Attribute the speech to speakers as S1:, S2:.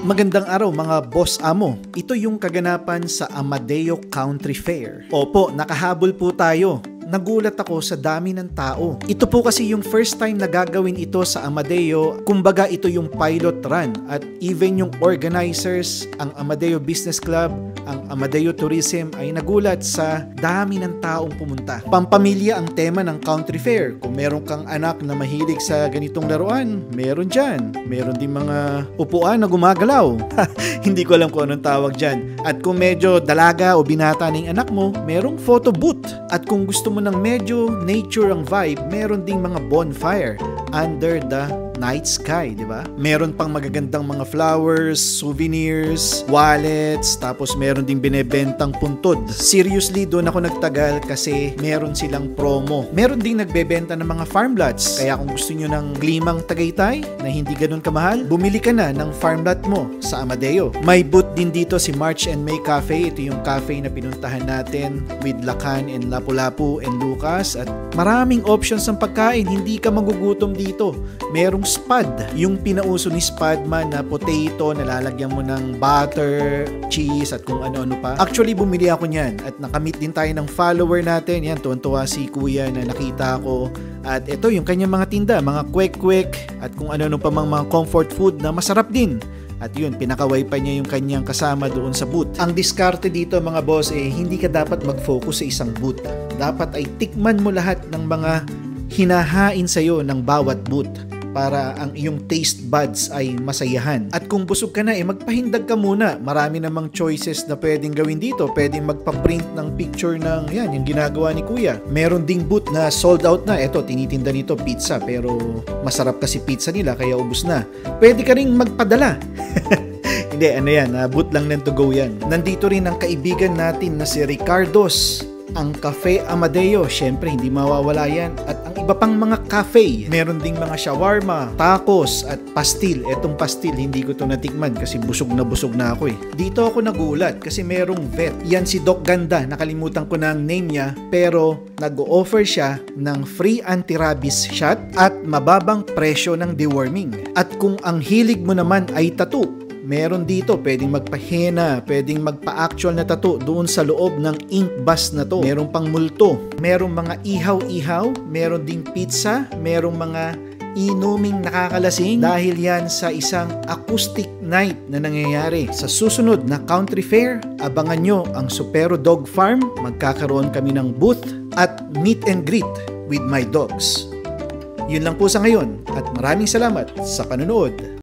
S1: Magandang araw mga boss amo. Ito yung kaganapan sa Amadeo Country Fair. Opo, nakahabol po tayo. Nagulat ako sa dami ng tao. Ito po kasi yung first time na gagawin ito sa Amadeo. Kumbaga ito yung pilot run at even yung organizers, ang Amadeo Business Club, ang Amadeo Tourism ay nagulat sa dami ng taong pumunta. Pampamilya ang tema ng Country Fair. Kung meron kang anak na mahilig sa ganitong laruan, meron dyan. Meron din mga upuan na gumagalaw. Hindi ko alam kung anong tawag dyan. At kung medyo dalaga o binata ng anak mo, merong photo booth. At kung gusto mo ng medyo nature ang vibe, meron ding mga bonfire under the night sky, di ba? Meron pang magagandang mga flowers, souvenirs, wallets, tapos meron ding binebentang puntod. Seriously, doon ako nagtagal kasi meron silang promo. Meron ding nagbebenta ng mga farm lots. Kaya kung gusto nyo ng klimang Tagaytay na hindi ganun kamahal, bumili ka na ng farm lot mo sa Amadeo. May booth din dito si March and May Cafe. Ito yung cafe na pinuntahan natin with Lacan and Lapu-Lapu and Lucas. At maraming options ng pagkain. Hindi ka magugutom dito. Merong spad. Yung pinauso ni Spadman na potato, nalalagyan mo ng butter, cheese, at kung ano-ano pa. Actually, bumili ako niyan. At nakamit din tayo ng follower natin. Yan, tuwan-tuwa si Kuya na nakita ko. At ito, yung kanyang mga tinda, mga kwek-kwek, at kung ano-ano pa mga comfort food na masarap din. At yun, pinakaway pa niya yung kanyang kasama doon sa booth. Ang diskarte dito mga boss, hindi ka dapat mag-focus sa isang booth. Dapat ay tikman mo lahat ng mga hinahain sa'yo ng bawat booth para ang iyong taste buds ay masayahan. At kung busog ka na, magpahindag ka muna. Marami namang choices na pwedeng gawin dito. Pwedeng magpa-print ng picture ng yan, yung ginagawa ni Kuya. Meron ding booth na sold out na. Eto, tinitinda nito pizza, pero masarap kasi pizza nila kaya ubos na. Pwede ka ring magpadala. Hindi, ano yan, booth lang ng to go yan. Nandito rin ang kaibigan natin na si Ricardo's, ang Cafe Amadeo. Syempre, hindi mawawala yan. At ang iba pang mga cafe. Meron ding mga shawarma, tacos, at pastil. Etong pastil, hindi ko to natikman kasi busog na ako eh. Dito ako nagulat kasi merong vet. Yan si Doc Ganda. Nakalimutan ko na ang name niya. Pero nag-o-offer siya ng free anti-rabies shot at mababang presyo ng deworming. At kung ang hilig mo naman ay tattoo, meron dito, pwedeng magpa-henna, pwedeng magpa-actual na tattoo doon sa loob ng ink bus na to. Merong pang multo, merong mga ihaw-ihaw, meron ding pizza, merong mga inuming nakakalasing dahil yan sa isang acoustic night na nangyayari. Sa susunod na Country Fair, abangan nyo ang Supero Dog Farm. Magkakaroon kami ng booth at meet and greet with my dogs. Yun lang po sa ngayon at maraming salamat sa panonood.